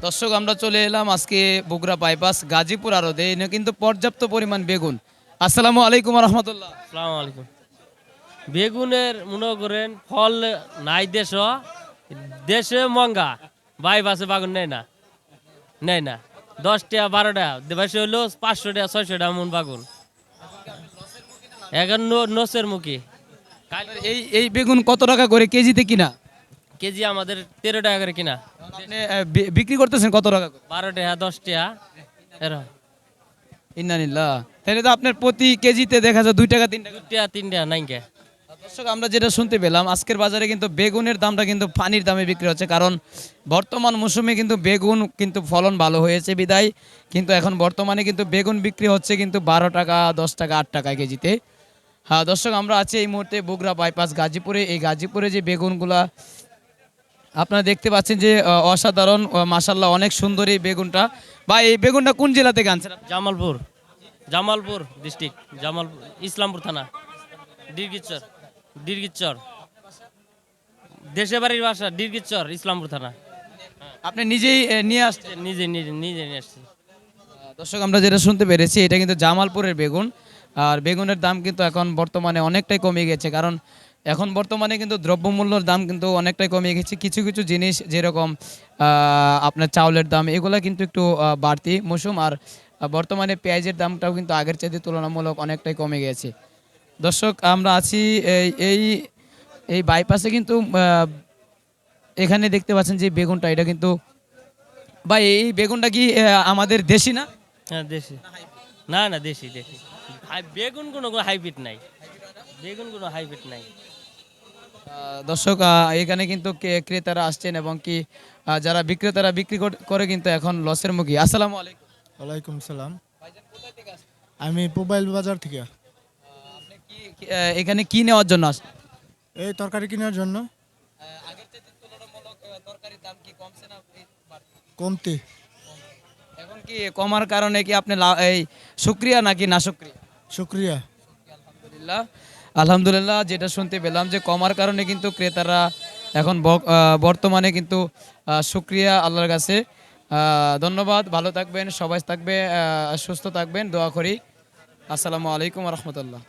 দর্শক আমরা চলে এলাম আজকে বগুড়া বাইপাস গাজীপুর আড়তে এনে কিন্তু পর্যাপ্ত পরিমাণ বেগুন। আসসালামু আলাইকুম রহমতুল্লাহ। আসসালামু আলাইকুম। বেগুনের মনে করেন ফল নাই দেশে মঙ্গা বাইপাসে বাগুন নেয় না 10 টাকা 12 টাকা দেশে হইলো 500 টাকা 600 টাকা মন বাগুন এখন নসের মুখী এই এই বেগুন কত টাকা করে কেজিতে কিনা? কেজি আমাদের 13 টাকা করে কিনা, আপনি বিক্রি করতেছেন কত টাকা করে? 12 টাকা 10 টাকা এরকম। ইন্নানিল্লাহ। তাহলে তো আপনার প্রতি কেজিতে দেখা যায় 2 টাকা 3 টাকা। 2 টাকা 3 টাকা নাই কে। দর্শক আমরা যেটা শুনতে পেলাম আজকের বাজারে কিন্তু বেগুনের দামটা কিন্তু পানির দামে বিক্রি হচ্ছে, কারণ বর্তমান মৌসুমে কিন্তু বেগুন কিন্তু ফলন ভালো হয়েছে বিদায় কিন্তু এখন বর্তমানে কিন্তু বেগুন বিক্রি হচ্ছে কিন্তু 12 টাকা 10 টাকা 8 টাকা কেজিতে। হ্যাঁ দর্শক আমরা আছি এই মুহূর্তে বগুড়া বাইপাস গাজীপুরে। এই গাজীপুরে যে বেগুনগুলা আপনারা দেখতে পাচ্ছেন যে অসাধারণ মাশাআল্লাহ অনেক সুন্দর এই বেগুনটা। বা এই বেগুনটা কোন জেলা থেকে আনছেন? জামালপুর ডিস্ট্রিক্ট, জামালপুর ইসলামপুর থানা, দীর্ঘিচর দেশে বাড়ির বাসা দীর্ঘিচর ইসলামপুর থানা। আপনি নিজেই নিয়ে আসছেন? নিজে নিয়ে আসছি। দর্শক আমরা যেটা শুনতে পেরেছি এটা কিন্তু জামালপুরের বেগুন। আর বেগুনের দাম কিন্তু এখন বর্তমানে অনেকটাই কমে গেছে, কারণ এখন বর্তমানে কিন্তু দ্রব্যমূল্যের দাম কিন্তু অনেকটাই কমে গেছে। কিছু কিছু জিনিস যেরকম আপনার চাউলের দাম এগুলো কিন্তু একটু বাড়তি মৌসুম। আর বর্তমানে পেঁয়াজের দামটাও কিন্তু আগের চাইতে তুলনামূলক অনেকটাই কমে গেছে। দর্শক আমরা আছি এই এই এই বাইপাসে কিন্তু এখানে দেখতে পাচ্ছেন যে বেগুনটা এটা কিন্তু ভাই এই বেগুনটা কি আমাদের দেশি না? হ্যাঁ দেশি, না দেশি। বেগুন কোনো হাইব্রিড নাই, দর্শক এখানে কিন্তু ক্রেতারা আসছেন এবং কি যারা বিক্রেতারা বিক্রি করে কিন্তু এখন লসের মুখী। আসসালামু আলাইকুম। ওয়ালাইকুম সালাম। আমি মোবাইল বাজার থেকে। আপনি কি এখানে কি নেওয়ার জন্য আসছেন? এই তরকারি কেনার জন্য। আগের চেয়ে তুলনামূলক তরকারির দাম কি কমছে না কমতি? এখন কি কমার কারণে কি আপনি এই শুকরিয়া নাকি না শুকরিয়া? শুক্রিয়া। আলহামদুলিল্লাহ আলহামদুলিল্লাহ, যেটা শুনতে পেলাম যে কমার কারণে কিন্তু ক্রেতারা এখন বর্তমানে কিন্তু শুকরিয়া আল্লাহর কাছে। ধন্যবাদ, ভালো থাকবেন, সবাই থাকবে সুস্থ থাকবেন, দোয়া করি। আসসালামু আলাইকুম রহমতুল্লাহ।